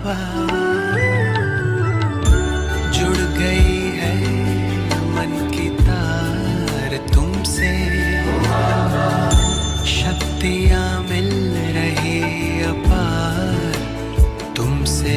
बाबा। जुड़ गई है मन की तार तुमसे, शक्तियाँ मिल रही अपार तुमसे।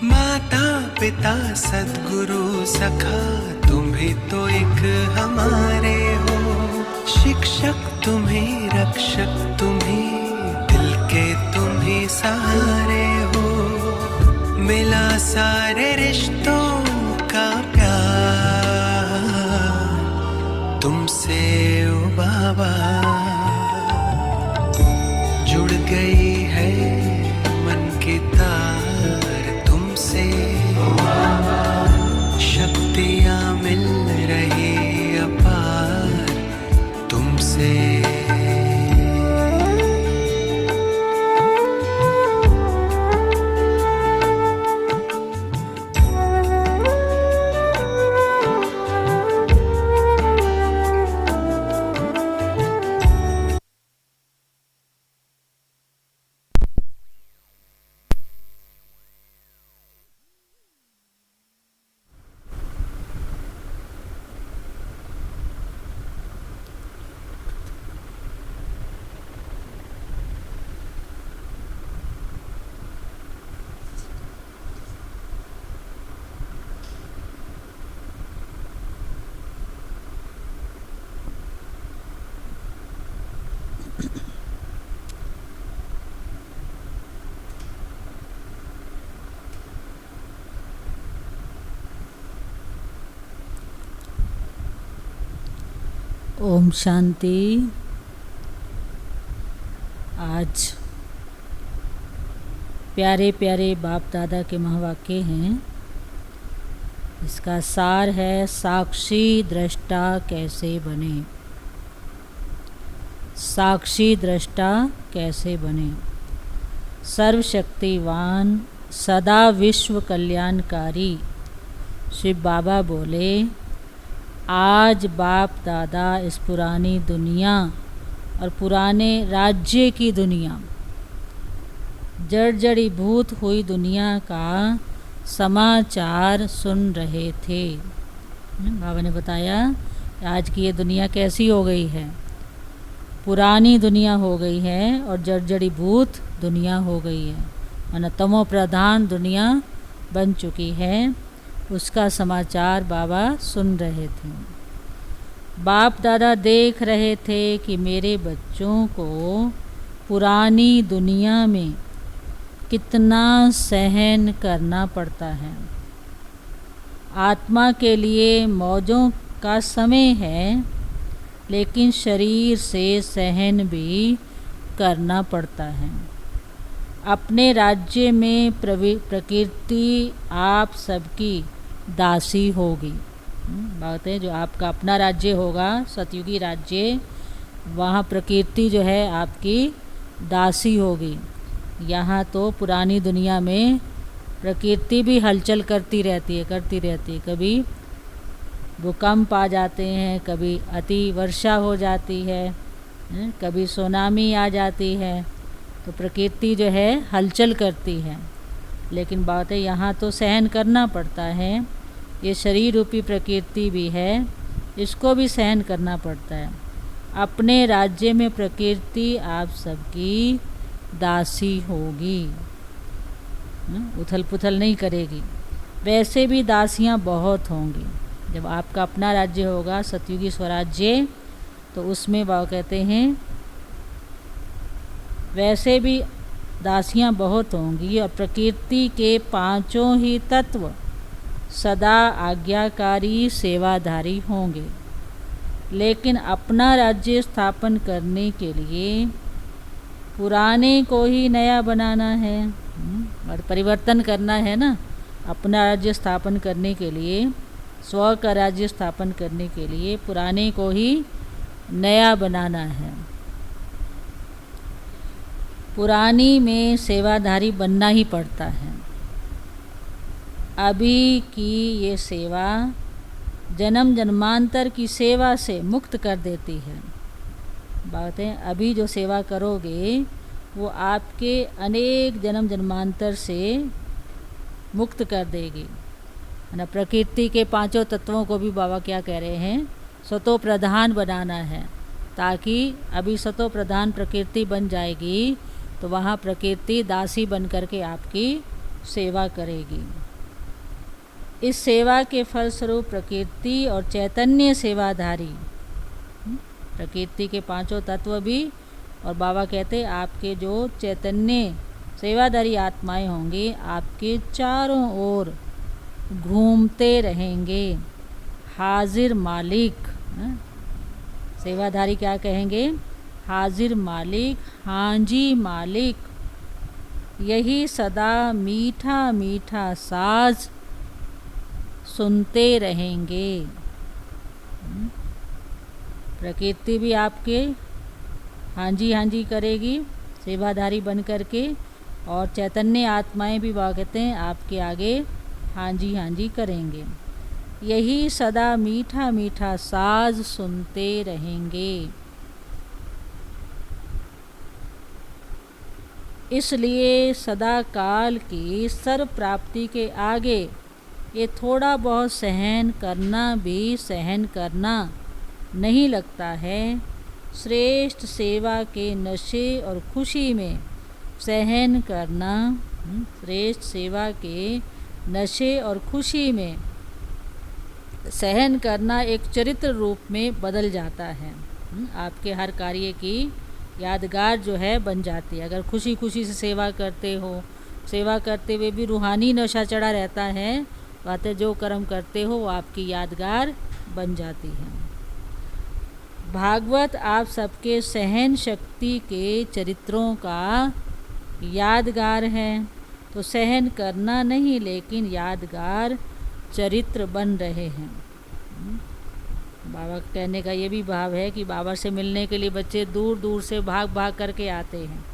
माता पिता सद्गुरु सखा तुम ही तो एक हमारे हो। शिक्षक तुम ही, रक्षक तुम ही, दिल के तुम ही सहारे हो। मिला सारे रिश्तों का प्यार तुमसे ओ बाबा। जुड़ गई है मन की तार तुमसे, शक्तियाँ मिल रही अपार तुमसे। ओम शांति। आज प्यारे प्यारे बाप दादा के महावाक्य हैं। इसका सार है साक्षी दृष्टा कैसे बने। साक्षी दृष्टा कैसे बने। सर्वशक्तिवान सदा विश्व कल्याणकारी शिव बाबा बोले, आज बाप दादा इस पुरानी दुनिया और पुराने राज्य की दुनिया, जड़ीभूत हुई दुनिया का समाचार सुन रहे थे। बाबा ने बताया आज की ये दुनिया कैसी हो गई है। पुरानी दुनिया हो गई है और जड़ीभूत दुनिया हो गई है, माना तमो प्रधान दुनिया बन चुकी है। उसका समाचार बाबा सुन रहे थे। बाप दादा देख रहे थे कि मेरे बच्चों को पुरानी दुनिया में कितना सहन करना पड़ता है। आत्मा के लिए मौजों का समय है, लेकिन शरीर से सहन भी करना पड़ता है। अपने राज्य में प्रकृति आप सबकी दासी होगी। बात है, जो आपका अपना राज्य होगा सतयुगी राज्य, वहाँ प्रकृति जो है आपकी दासी होगी। यहाँ तो पुरानी दुनिया में प्रकृति भी हलचल करती रहती है। कभी भूकंप आ जाते हैं, कभी अति वर्षा हो जाती है, कभी सुनामी आ जाती है। तो प्रकृति जो है हलचल करती है, लेकिन बात है यहाँ तो सहन करना पड़ता है। ये शरीर रूपी प्रकृति भी है, इसको भी सहन करना पड़ता है। अपने राज्य में प्रकृति आप सबकी दासी होगी, उथल पुथल नहीं करेगी। वैसे भी दासियाँ बहुत होंगी। जब आपका अपना राज्य होगा सतयुगी स्वराज्य, तो उसमें बाबा कहते हैं वैसे भी दासियाँ बहुत होंगी और प्रकृति के पांचों ही तत्व सदा आज्ञाकारी सेवाधारी होंगे। लेकिन अपना राज्य स्थापन करने के लिए पुराने को ही नया बनाना है और परिवर्तन करना है ना। अपना राज्य स्थापन करने के लिए, स्व का राज्य स्थापन करने के लिए पुराने को ही नया बनाना है। पुरानी में सेवाधारी बनना ही पड़ता है। अभी की ये सेवा जन्म जन्मांतर की सेवा से मुक्त कर देती है। बात है, अभी जो सेवा करोगे वो आपके अनेक जन्म जन्मांतर से मुक्त कर देगी, है ना। प्रकृति के पांचों तत्वों को भी बाबा क्या कह रहे हैं, सतो प्रधान बनाना है, ताकि अभी सतो प्रधान प्रकृति बन जाएगी तो वहाँ प्रकृति दासी बन करके आपकी सेवा करेगी। इस सेवा के फलस्वरूप प्रकृति और चैतन्य सेवाधारी, प्रकृति के पांचों तत्व भी, और बाबा कहते आपके जो चैतन्य सेवाधारी आत्माएं होंगी आपके चारों ओर घूमते रहेंगे। हाजिर मालिक, सेवाधारी क्या कहेंगे, हाजिर मालिक, हांजी मालिक, यही सदा मीठा मीठा साज सुनते रहेंगे। प्रकृति भी आपके हांजी हांजी करेगी सेवाधारी बन करके, और चैतन्य आत्माएं भी बाबा कहते हैं आपके आगे हांजी हांजी करेंगे। यही सदा मीठा मीठा साज सुनते रहेंगे। इसलिए सदा काल की सर्व प्राप्ति के आगे ये थोड़ा बहुत सहन करना भी सहन करना नहीं लगता है। श्रेष्ठ सेवा के नशे और खुशी में सहन करना, श्रेष्ठ सेवा के नशे और खुशी में सहन करना एक चरित्र रूप में बदल जाता है। आपके हर कार्य की यादगार जो है बन जाती है। अगर खुशी खुशी से सेवा करते हो, सेवा करते हुए भी रूहानी नशा चढ़ा रहता है, बातें जो कर्म करते हो वो आपकी यादगार बन जाती है। भागवत आप सबके सहन शक्ति के चरित्रों का यादगार है, तो सहन करना नहीं लेकिन यादगार चरित्र बन रहे हैं। बाबा कहने का ये भी भाव है कि बाबा से मिलने के लिए बच्चे दूर दूर से भाग भाग करके आते हैं।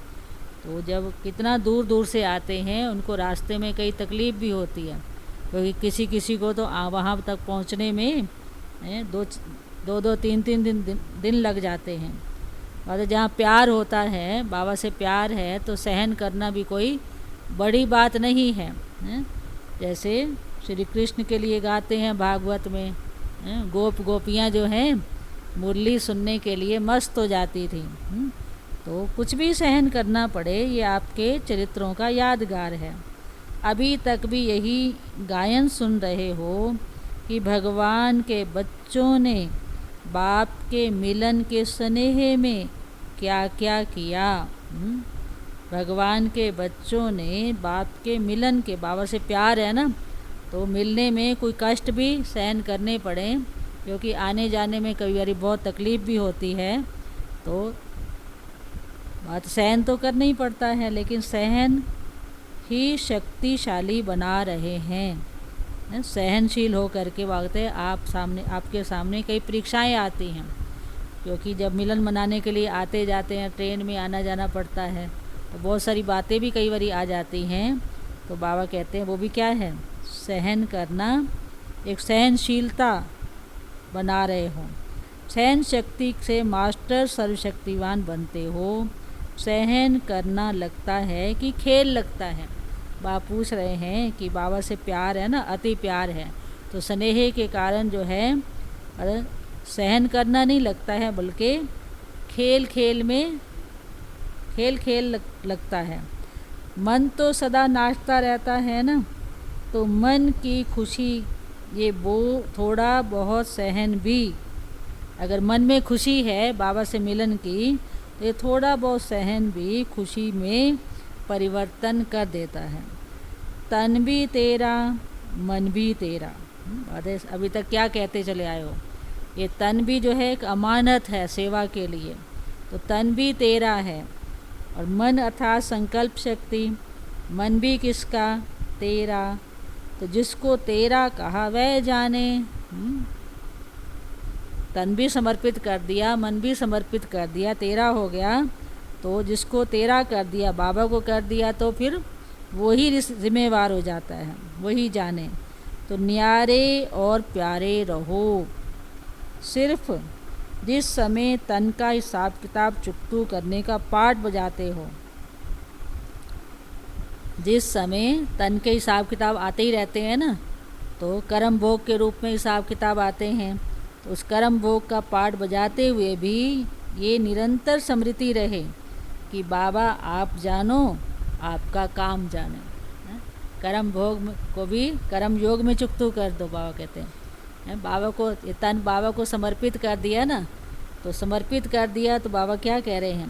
तो जब कितना दूर दूर से आते हैं उनको रास्ते में कई तकलीफ़ भी होती है, क्योंकि किसी किसी को तो वहाँ तक पहुँचने में दो तीन दिन लग जाते हैं। और जहाँ प्यार होता है, बाबा से प्यार है, तो सहन करना भी कोई बड़ी बात नहीं है। जैसे श्री कृष्ण के लिए गाते हैं भागवत में, गोप गोपियाँ जो हैं मुरली सुनने के लिए मस्त हो जाती थी। तो कुछ भी सहन करना पड़े, ये आपके चरित्रों का यादगार है। अभी तक भी यही गायन सुन रहे हो कि भगवान के बच्चों ने बाप के मिलन के स्नेह में क्या क्या किया। भगवान के बच्चों ने बाप के मिलन के, बाबा से प्यार है ना, तो मिलने में कोई कष्ट भी सहन करने पड़े, क्योंकि आने जाने में कई बार बहुत तकलीफ़ भी होती है। तो बात सहन तो करना ही पड़ता है, लेकिन सहन ही शक्तिशाली बना रहे हैं। सहनशील हो करके वाकई आपके सामने कई परीक्षाएं आती हैं, क्योंकि जब मिलन मनाने के लिए आते जाते हैं, ट्रेन में आना जाना पड़ता है, तो बहुत सारी बातें भी कई बार आ जाती हैं। तो बाबा कहते हैं वो भी क्या है, सहन करना, एक सहनशीलता बना रहे हो। सहन शक्ति से मास्टर सर्वशक्तिवान बनते हो। सहन करना लगता है कि खेल लगता है। बाबा पूछ रहे हैं कि बाबा से प्यार है ना, अति प्यार है, तो स्नेह के कारण जो है सहन करना नहीं लगता है, बल्कि खेल लगता है। मन तो सदा नाचता रहता है ना, तो मन की खुशी ये वो थोड़ा बहुत सहन भी, अगर मन में खुशी है बाबा से मिलन की, तो ये थोड़ा बहुत सहन भी खुशी में परिवर्तन कर देता है। तन भी तेरा मन भी तेरा, अभी तक क्या कहते चले आए हो, ये तन भी जो है एक अमानत है सेवा के लिए, तो तन भी तेरा है, और मन अर्थात संकल्प शक्ति, मन भी किसका, तेरा, तो जिसको तेरा कहा वह जाने। तन भी समर्पित कर दिया, मन भी समर्पित कर दिया, तेरा हो गया। तो जिसको तेरा कर दिया, बाबा को कर दिया, तो फिर वही जिम्मेवार हो जाता है, वही जाने। तो न्यारे और प्यारे रहो। सिर्फ जिस समय तन का हिसाब किताब चुकतू करने का पाठ बजाते हो, जिस समय तन के हिसाब किताब आते ही रहते हैं ना, तो कर्म भोग के रूप में हिसाब किताब आते हैं, तो उस कर्म भोग का पाठ बजाते हुए भी ये निरंतर स्मृति रहे कि बाबा आप जानो, आपका काम जाने। कर्म भोग को भी कर्म योग में चुकतू कर दो, बाबा कहते हैं। बाबा को तन बाबा को समर्पित कर दिया ना, तो समर्पित कर दिया तो बाबा क्या कह रहे हैं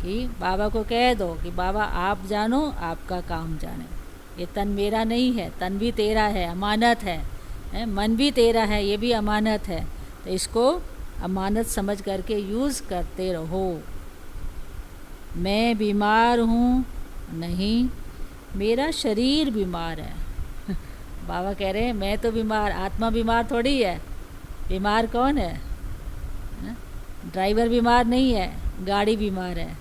कि बाबा को कह दो कि बाबा आप जानो, आपका काम जाने। ये तन मेरा नहीं है, तन भी तेरा है, अमानत है, मन भी तेरा है, ये भी अमानत है। तो इसको अमानत समझ करके यूज़ करते रहो। मैं बीमार हूँ, नहीं, मेरा शरीर बीमार है। बाबा कह रहे हैं मैं तो बीमार, आत्मा बीमार थोड़ी है। बीमार कौन है? ड्राइवर बीमार नहीं है, गाड़ी बीमार है।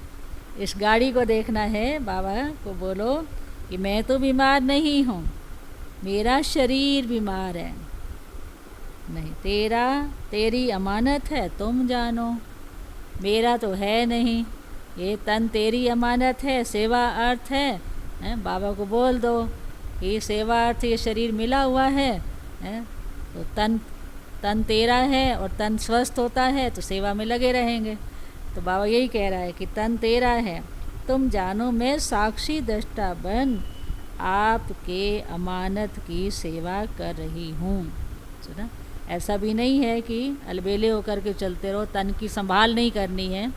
इस गाड़ी को देखना है, बाबा को बोलो कि मैं तो बीमार नहीं हूँ, मेरा शरीर बीमार है। नहीं, तेरी अमानत है, तुम जानो, मेरा तो है नहीं। ये तन तेरी अमानत है, सेवा अर्थ है, बाबा को बोल दो कि सेवा अर्थ ये शरीर मिला हुआ है, तो तन तेरा है और तन स्वस्थ होता है तो सेवा में लगे रहेंगे। तो बाबा यही कह रहा है कि तन तेरा है, तुम जानो, मैं साक्षी दृष्टा बन आपके अमानत की सेवा कर रही हूँ। सुना? ऐसा भी नहीं है कि अलबेले होकर के चलते रहो, तन की संभाल नहीं करनी है।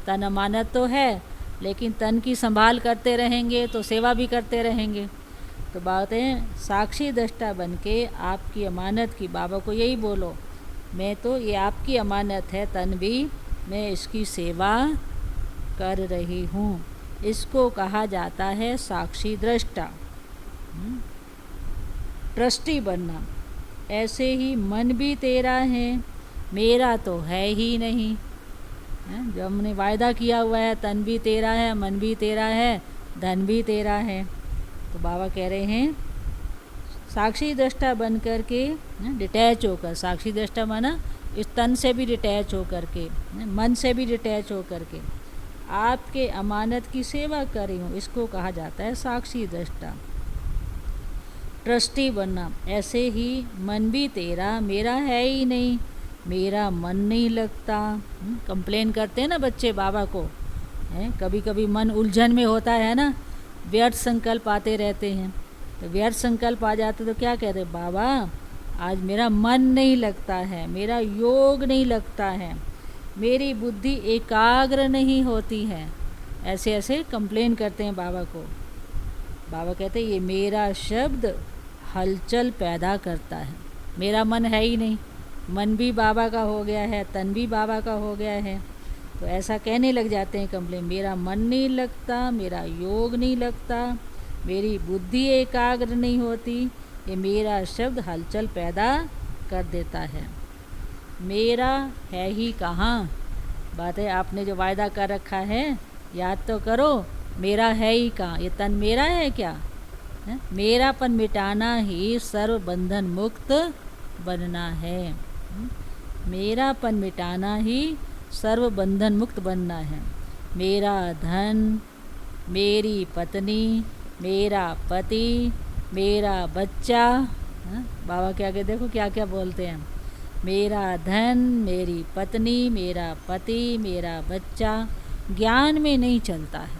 तन अमानत तो है, लेकिन तन की संभाल करते रहेंगे तो सेवा भी करते रहेंगे। तो बात है साक्षी दृष्टा बन के आपकी अमानत की, बाबा को यही बोलो, मैं तो ये आपकी अमानत है, तन भी, मैं इसकी सेवा कर रही हूँ। इसको कहा जाता है साक्षी दृष्टा, ट्रस्टी बनना। ऐसे ही मन भी तेरा है, मेरा तो है ही नहीं। जो हमने वायदा किया हुआ है, तन भी तेरा है, मन भी तेरा है, धन भी तेरा है। तो बाबा कह रहे हैं साक्षी दृष्टा बन कर के, डिटैच होकर, साक्षी दृष्टा माना इस तन से भी डिटैच होकर के, मन से भी डिटैच होकर के आपके अमानत की सेवा कर रही हूँ। इसको कहा जाता है साक्षी दृष्टा, ट्रस्टी बनना। ऐसे ही मन भी तेरा, मेरा है ही नहीं, मेरा मन नहीं लगता। कंप्लेन करते हैं ना बच्चे बाबा को, कभी कभी मन उलझन में होता है ना, व्यर्थ संकल्प आते रहते हैं। तो व्यर्थ संकल्प आ जाते तो क्या कहते, बाबा आज मेरा मन नहीं लगता है, मेरा योग नहीं लगता है, मेरी बुद्धि एकाग्र नहीं होती है। ऐसे ऐसे कंप्लेन करते हैं बाबा को। बाबा कहते हैं ये मेरा शब्द हलचल पैदा करता है, मेरा मन है ही नहीं, मन भी बाबा का हो गया है, तन भी बाबा का हो गया है। तो ऐसा कहने लग जाते हैं कंप्लेन, मेरा मन नहीं लगता, मेरा योग नहीं लगता, मेरी बुद्धि एकाग्र नहीं होती, ये मेरा शब्द हलचल पैदा कर देता है। मेरा है ही कहाँ? बात है आपने जो वायदा कर रखा है याद तो करो, मेरा है ही कहाँ? ये तन मेरा है क्या? मेरापन मिटाना ही सर्व बंधन मुक्त बनना है। मेरापन मिटाना ही सर्व बंधन मुक्त बनना है। मेरा धन, मेरी पत्नी, मेरा पति, मेरा बच्चा, बाबा के आगे देखो क्या क्या बोलते हैं, मेरा धन, मेरी पत्नी, मेरा पति, मेरा बच्चा ज्ञान में नहीं चलता है,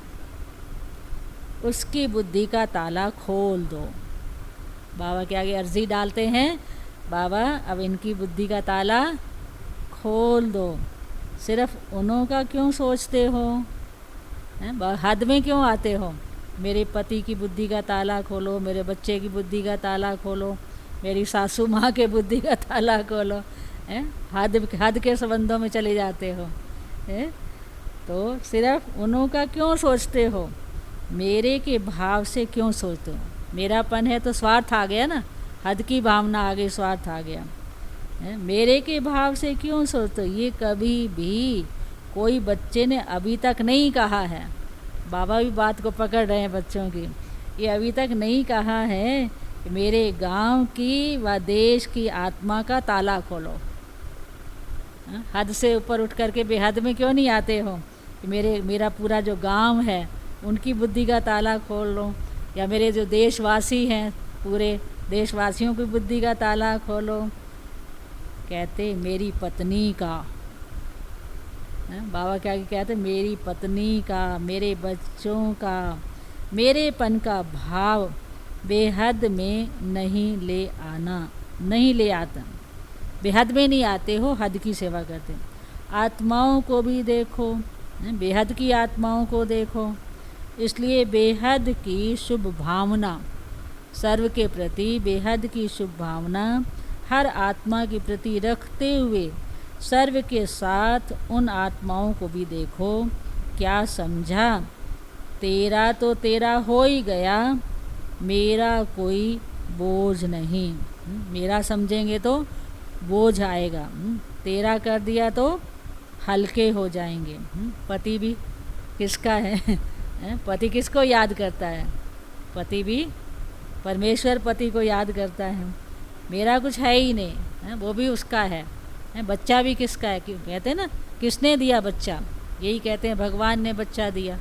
उसकी बुद्धि का ताला खोल दो। बाबा के आगे अर्जी डालते हैं, बाबा अब इनकी बुद्धि का ताला खोल दो। सिर्फ उन्हों का क्यों सोचते हो? हद में क्यों आते हो? मेरे पति की बुद्धि का ताला खोलो, मेरे बच्चे की बुद्धि का ताला खोलो, मेरी सासू माँ के बुद्धि का ताला खोलो। हद के संबंधों में चले जाते हो। तो सिर्फ उन्हों का क्यों सोचते हो? मेरे के भाव से क्यों सोचते हो? मेरापन है तो स्वार्थ आ गया ना, हद की भावना आ गई, स्वार्थ आ गया। मेरे के भाव से क्यों सोचते हो? ये कभी भी कोई बच्चे ने अभी तक नहीं कहा है। बाबा भी बात को पकड़ रहे हैं बच्चों की। ये अभी तक नहीं कहा है कि मेरे गांव की व देश की आत्मा का ताला खोलो। हद से ऊपर उठ करके बेहद में क्यों नहीं आते हो कि मेरा पूरा जो गांव है उनकी बुद्धि का ताला खोल लो, या मेरे जो देशवासी हैं पूरे देशवासियों की बुद्धि का ताला खोलो। कहते मेरी पत्नी का, बाबा क्या कहते मेरी पत्नी का, मेरे बच्चों का, मेरेपन का भाव बेहद में नहीं ले आना, नहीं ले आता। बेहद में नहीं आते हो, हद की सेवा करते। आत्माओं को भी देखो, बेहद की आत्माओं को देखो। इसलिए बेहद की शुभ भावना, सर्व के प्रति बेहद की शुभ भावना हर आत्मा के प्रति रखते हुए सर्व के साथ उन आत्माओं को भी देखो। क्या समझा? तेरा तो तेरा हो ही गया, मेरा कोई बोझ नहीं। मेरा समझेंगे तो बोझ आएगा, तेरा कर दिया तो हल्के हो जाएंगे। पति भी किसका है? पति किसको याद करता है? पति भी परमेश्वर पति को याद करता है। मेरा कुछ है ही नहीं, वो भी उसका है। बच्चा भी किसका है? कहते हैं ना, किसने दिया बच्चा? यही कहते हैं भगवान ने बच्चा दिया।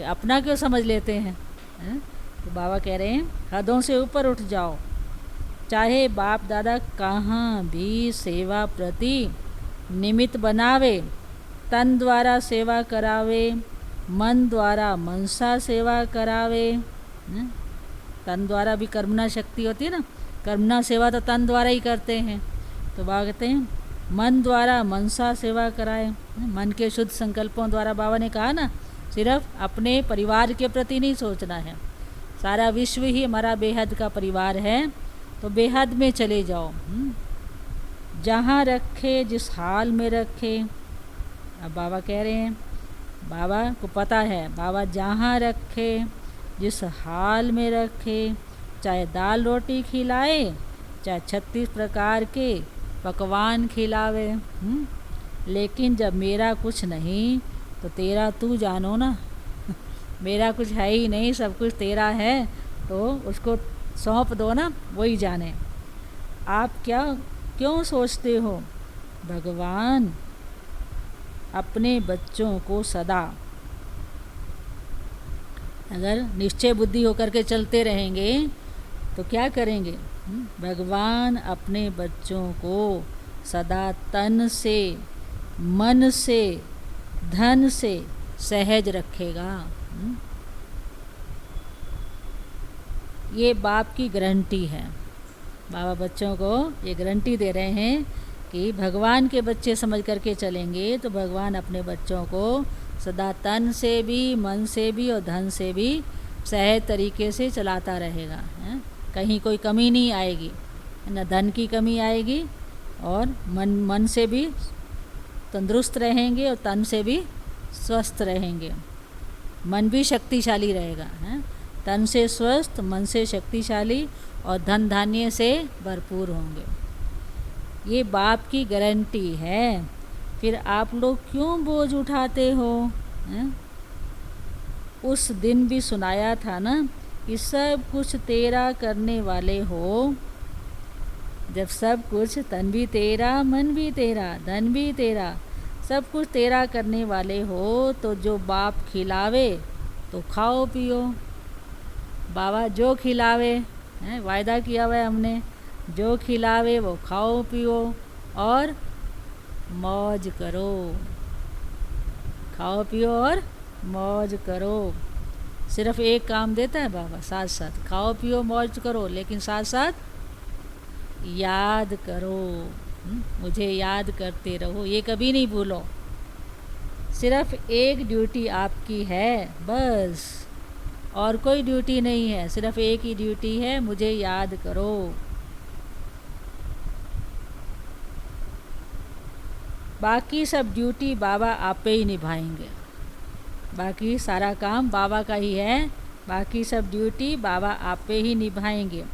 अपना क्यों समझ लेते हैं? तो बाबा कह रहे हैं हदों से ऊपर उठ जाओ। चाहे बाप दादा कहाँ भी सेवा प्रति निमित्त बनावे, तन द्वारा सेवा करावे, मन द्वारा मनसा सेवा करावे। तन द्वारा भी कर्मणा शक्ति होती है ना, कर्मणा सेवा तो तन द्वारा ही करते हैं। तो बाबा कहते हैं मन द्वारा मनसा सेवा कराए। मन के शुद्ध संकल्पों द्वारा, बाबा ने कहा ना, सिर्फ अपने परिवार के प्रति नहीं सोचना है। सारा विश्व ही हमारा बेहद का परिवार है, तो बेहद में चले जाओ। जहाँ रखे, जिस हाल में रखे। अब बाबा कह रहे हैं, बाबा को पता है, बाबा जहाँ रखे, जिस हाल में रखे, चाहे दाल रोटी खिलाए, चाहे 36 प्रकार के पकवान खिलावे। लेकिन जब मेरा कुछ नहीं तो तेरा तू जानो ना। मेरा कुछ है ही नहीं, सब कुछ तेरा है, तो उसको सौंप दो ना, वही जाने। आप क्या क्यों सोचते हो? भगवान अपने बच्चों को सदा, अगर निश्चय बुद्धि होकर के चलते रहेंगे तो क्या करेंगे? भगवान अपने बच्चों को सदा तन से, मन से, धन से सहज रखेगा। ये बाप की गारंटी है। बाबा बच्चों को ये गारंटी दे रहे हैं कि भगवान के बच्चे समझ करके चलेंगे तो भगवान अपने बच्चों को सदा तन से भी, मन से भी और धन से भी सहज तरीके से चलाता रहेगा। कहीं कोई कमी नहीं आएगी, न धन की कमी आएगी, और मन से भी तंदुरुस्त रहेंगे और तन से भी स्वस्थ रहेंगे। मन भी शक्तिशाली रहेगा, तन से स्वस्थ, मन से शक्तिशाली और धन धान्य से भरपूर होंगे। ये बाप की गारंटी है। फिर आप लोग क्यों बोझ उठाते हो? उस दिन भी सुनाया था ना कि सब कुछ तेरा करने वाले हो। जब सब कुछ, तन भी तेरा, मन भी तेरा, धन भी तेरा, सब कुछ तेरा करने वाले हो, तो जो बाप खिलावे तो खाओ पियो। बाबा जो खिलावे, वायदा किया हुआ है हमने, जो खिलावे वो खाओ पियो और मौज करो। खाओ पियो और मौज करो। सिर्फ एक काम देता है बाबा, साथ साथ खाओ पियो मौज करो, लेकिन साथ साथ याद करो। मुझे याद करते रहो, ये कभी नहीं भूलो। सिर्फ एक ड्यूटी आपकी है बस, और कोई ड्यूटी नहीं है। सिर्फ एक ही ड्यूटी है, मुझे याद करो। बाकी सब ड्यूटी बाबा आपे ही निभाएंगे। बाकी सारा काम बाबा का ही है, बाकी सब ड्यूटी बाबा आपे ही निभाएंगे।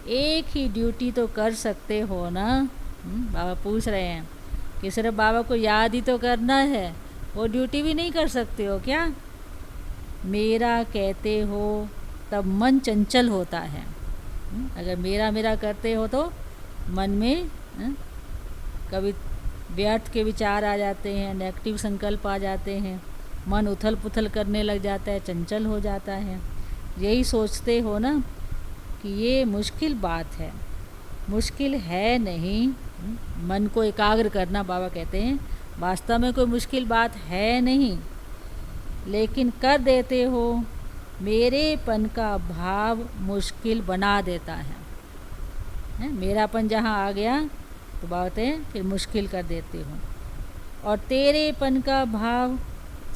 एक ही ड्यूटी तो कर सकते हो ना, बाबा पूछ रहे हैं कि सिर्फ बाबा को याद ही तो करना है, वो ड्यूटी भी नहीं कर सकते हो क्या? मेरा कहते हो तब मन चंचल होता है। अगर मेरा मेरा करते हो तो मन में कभी व्यर्थ के विचार आ जाते हैं, नेगेटिव संकल्प आ जाते हैं, मन उथल पुथल करने लग जाता है, चंचल हो जाता है। यही सोचते हो ना कि ये मुश्किल बात है। मुश्किल है नहीं, मन को एकाग्र करना बाबा कहते हैं वास्तव में कोई मुश्किल बात है नहीं, लेकिन कर देते हो मेरेपन का भाव मुश्किल बना देता है। मेरापन जहाँ आ गया तो बात है फिर मुश्किल कर देते हो, और तेरेपन का भाव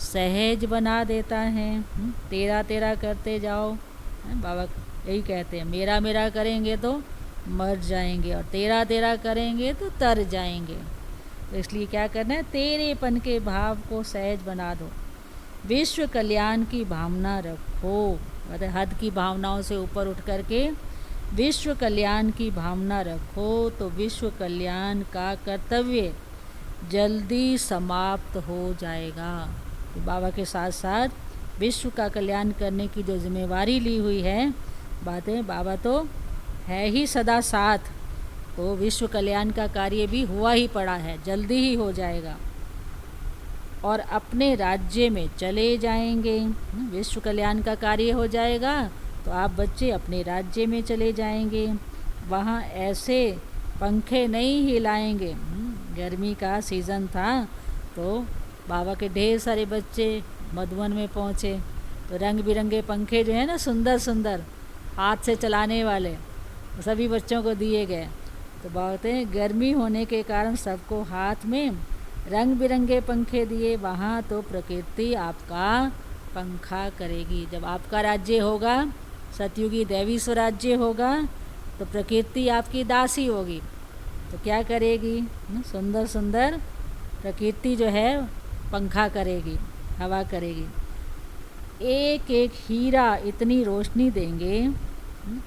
सहज बना देता है। तेरा तेरा करते जाओ, बाबा यही कहते हैं मेरा मेरा करेंगे तो मर जाएंगे और तेरा तेरा करेंगे तो तर जाएंगे। तो इसलिए क्या करना है, तेरेपन के भाव को सहज बना दो, विश्व कल्याण की भावना रखो। मतलब हद की भावनाओं से ऊपर उठ करके विश्व कल्याण की भावना रखो, तो विश्व कल्याण का कर्तव्य जल्दी समाप्त हो जाएगा। तो बाबा के साथ साथ विश्व का कल्याण करने की जो जिम्मेवारी ली हुई है, बातें बाबा तो है ही सदा साथ, तो विश्व कल्याण का कार्य भी हुआ ही पड़ा है, जल्दी ही हो जाएगा और अपने राज्य में चले जाएंगे। विश्व कल्याण का कार्य हो जाएगा तो आप बच्चे अपने राज्य में चले जाएंगे, वहाँ ऐसे पंखे नहीं हिलाएंगे। गर्मी का सीज़न था तो बाबा के ढेर सारे बच्चे मधुबन में पहुँचे, तो रंग बिरंगे पंखे जो है ना सुंदर सुंदर हाथ से चलाने वाले, सभी बच्चों को दिए गए। तो कहते हैं गर्मी होने के कारण सबको हाथ में रंग बिरंगे पंखे दिए, वहाँ तो प्रकृति आपका पंखा करेगी। जब आपका राज्य होगा, सतयुगी दैवी स्वराज्य होगा, तो प्रकृति आपकी दासी होगी, तो क्या करेगी, सुंदर सुंदर प्रकृति जो है पंखा करेगी, हवा करेगी। एक एक हीरा इतनी रोशनी देंगे,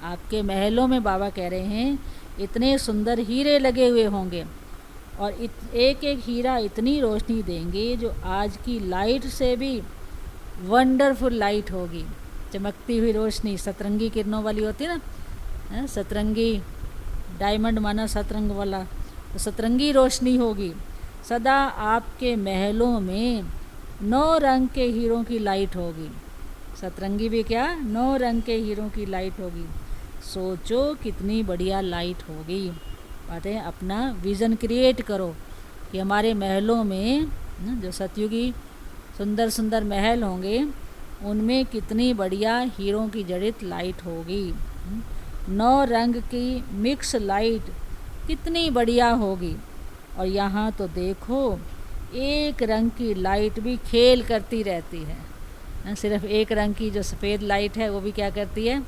आपके महलों में बाबा कह रहे हैं इतने सुंदर हीरे लगे हुए होंगे, और एक एक हीरा इतनी रोशनी देंगे जो आज की लाइट से भी वंडरफुल लाइट होगी, चमकती हुई रोशनी, सतरंगी किरणों वाली होती है ना, सतरंगी डायमंड माना सतरंग वाला, तो सतरंगी रोशनी होगी। सदा आपके महलों में 9 रंग के हीरों की लाइट होगी, सतरंगी भी क्या 9 रंग के हीरों की लाइट होगी। सोचो कितनी बढ़िया लाइट होगी। बातें अपना विज़न क्रिएट करो कि हमारे महलों में जो सतयुगी सुंदर सुंदर महल होंगे उनमें कितनी बढ़िया हीरों की जड़ित लाइट होगी। 9 रंग की मिक्स लाइट कितनी बढ़िया होगी। और यहाँ तो देखो एक रंग की लाइट भी खेल करती रहती है, सिर्फ एक रंग की जो सफ़ेद लाइट है वो भी क्या करती है,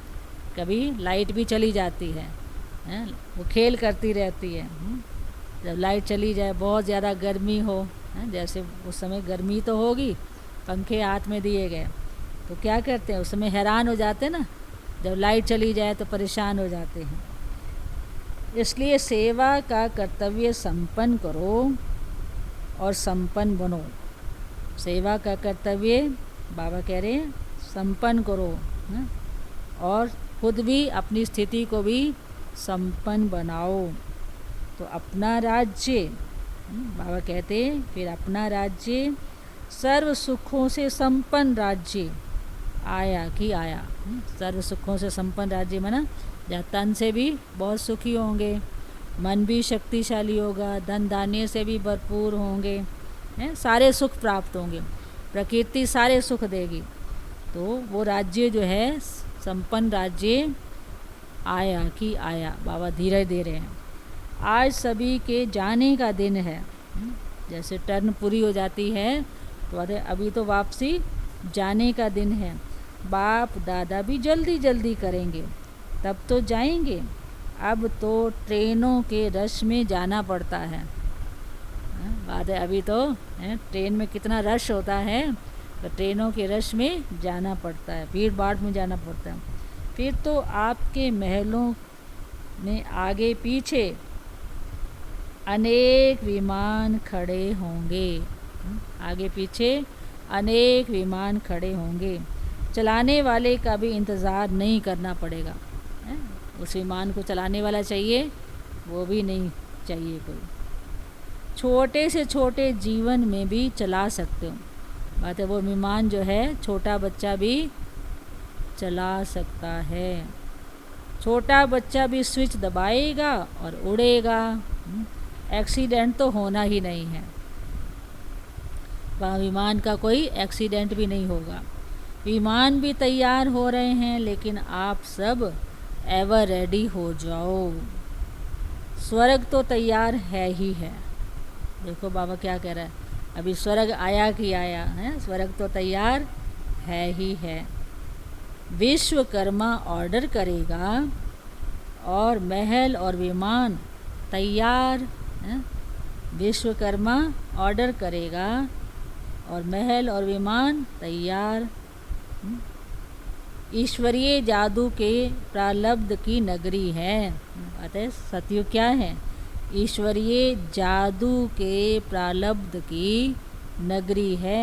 कभी लाइट भी चली जाती है, वो खेल करती रहती है। जब लाइट चली जाए, बहुत ज़्यादा गर्मी हो, जैसे उस समय गर्मी तो होगी, पंखे हाथ में दिए गए, तो क्या करते हैं उस समय हैरान हो जाते हैं ना, जब लाइट चली जाए तो परेशान हो जाते हैं। इसलिए सेवा का कर्तव्य संपन्न करो और संपन्न बनो। सेवा का कर्तव्य बाबा कह रहे हैं संपन्न करो, और खुद भी अपनी स्थिति को भी संपन्न बनाओ। तो अपना राज्य, बाबा कहते हैं फिर अपना राज्य सर्व सुखों से संपन्न राज्य आया कि आया। सर्व सुखों से संपन्न राज्य माना जहाँ तन से भी बहुत सुखी होंगे, मन भी शक्तिशाली होगा, धन धान्य से भी भरपूर होंगे, सारे सुख प्राप्त होंगे, प्रकृति सारे सुख देगी। तो वो राज्य जो है संपन्न राज्य आया कि आया, बाबा धीरज दे रहे हैं। आज सभी के जाने का दिन है, जैसे टर्न पूरी हो जाती है तो अभी तो वापसी जाने का दिन है। बाप दादा भी जल्दी जल्दी करेंगे तब तो जाएंगे, अब तो ट्रेनों के रश में जाना पड़ता है। बात है अभी तो ट्रेन में कितना रश होता है, तो ट्रेनों के रश में जाना पड़ता है, भीड़ भाड़ में जाना पड़ता है। फिर तो आपके महलों में आगे पीछे अनेक विमान खड़े होंगे। आगे पीछे अनेक विमान खड़े होंगे। चलाने वाले का भी इंतज़ार नहीं करना पड़ेगा। उस विमान को चलाने वाला चाहिए, वो भी नहीं चाहिए कोई। छोटे से छोटे जीवन में भी चला सकते हो। बात है वो विमान जो है छोटा बच्चा भी चला सकता है। छोटा बच्चा भी स्विच दबाएगा और उड़ेगा। एक्सीडेंट तो होना ही नहीं है, वहाँ विमान का कोई एक्सीडेंट भी नहीं होगा। विमान भी तैयार हो रहे हैं, लेकिन आप सब एवर रेडी हो जाओ। स्वर्ग तो तैयार है ही है। देखो बाबा क्या कह रहा है, अभी स्वर्ग आया कि आया है, स्वर्ग तो तैयार है ही है। विश्वकर्मा ऑर्डर करेगा और महल और विमान तैयार है। विश्वकर्मा ऑर्डर करेगा और महल और विमान तैयार। ईश्वरीय जादू के प्रारब्ध की नगरी है। अतः सतयुग क्या है? ईश्वरीय जादू के प्रारब्ध की नगरी है।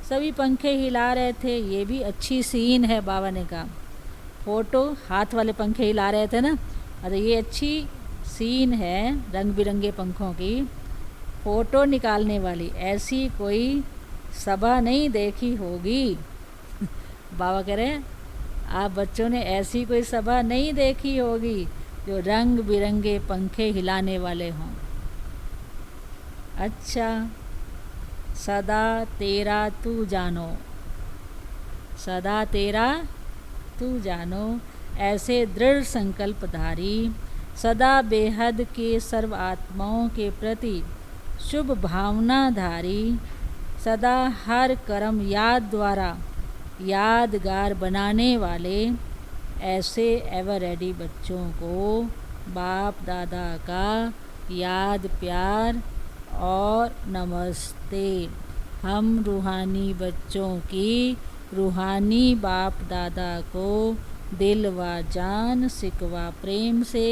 सभी पंखे हिला रहे थे, ये भी अच्छी सीन है। बाबा ने कहा फोटो, हाथ वाले पंखे हिला रहे थे ना, अरे ये अच्छी सीन है रंग बिरंगे पंखों की। फ़ोटो निकालने वाली ऐसी कोई सभा नहीं देखी होगी। बाबा कह रहे हैं आप बच्चों ने ऐसी कोई सभा नहीं देखी होगी जो रंग बिरंगे पंखे हिलाने वाले हों। अच्छा, सदा तेरा तू जानो, सदा तेरा तू जानो, ऐसे दृढ़ संकल्पधारी, सदा बेहद के सर्व आत्माओं के प्रति शुभ भावनाधारी, सदा हर कर्म याद द्वारा यादगार बनाने वाले, ऐसे एवर रेडी बच्चों को बाप दादा का याद प्यार और नमस्ते। हम रूहानी बच्चों की रूहानी बाप दादा को दिल व जान सिकवा प्रेम से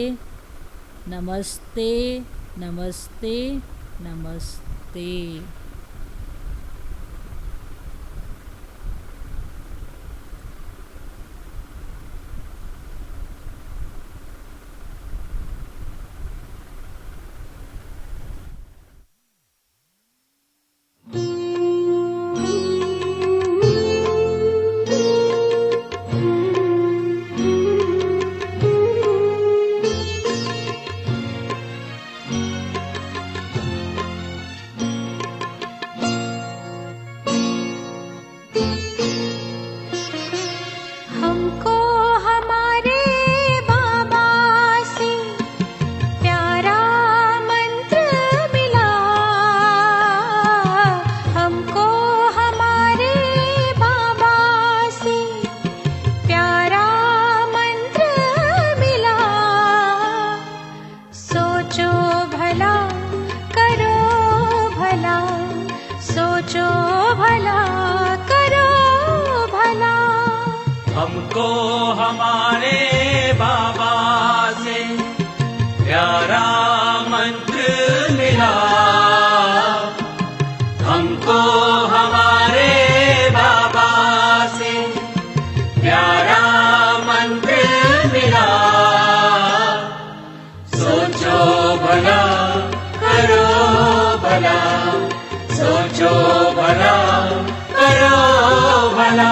नमस्ते नमस्ते नमस्ते। हमको हमारे बाबा से प्यारा मंत्र मिला। हमको हमारे बाबा से प्यारा मंत्र मिला। सोचो भला करो भला, सोचो भला करो भला।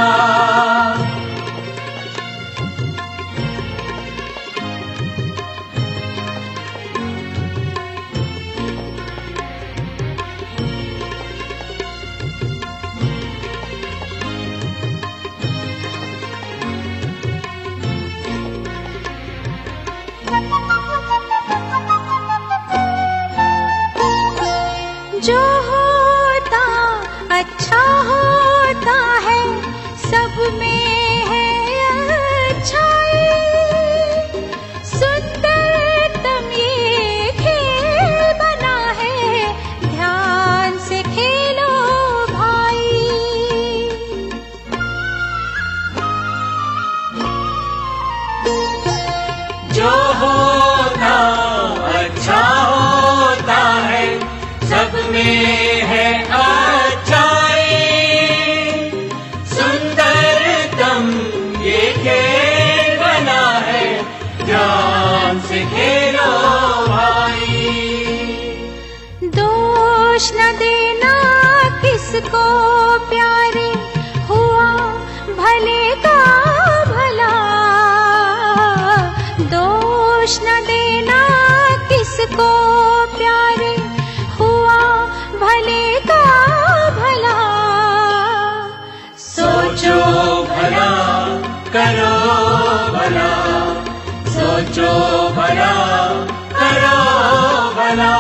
जो होता अच्छा होता है, सब में है अच्छाई। सुंदरतम ये खेल बना है, ध्यान से खेलो भाई। जो होता अच्छा होता ध्यान से खेलो भाई। दोष न देना किसको प्यारे, हुआ भले का भला। दोष न देना किसको प्यारे, हुआ भले का भला। सोचो भला करो भला, सोचो भला करो भला।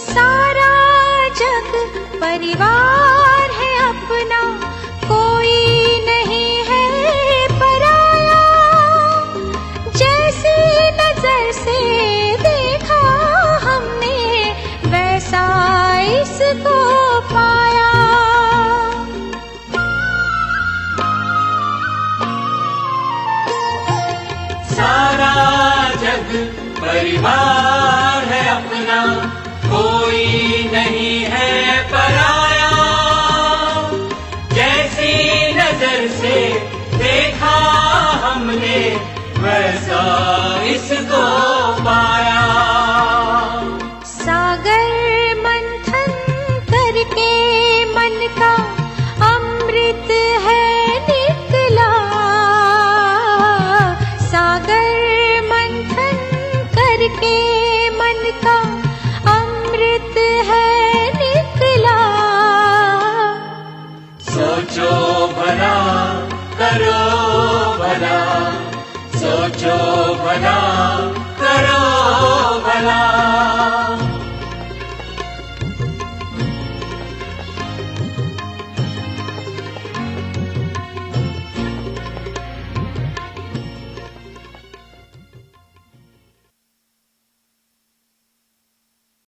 सारा जग परिवार है अपना, कोई नहीं है पराया। जैसी नजर से देखा हमने, वैसा इसको पाया। सारा जग परिवार है अपना, कोई नहीं है पराया। जैसी नजर से देखा हमने, वैसा इसको पाया। सागर मंथन करके मन का अमृत है निकला। सागर मंथन करके मन का अमृत है निकला। सोचो भला करो भला, सोचो भला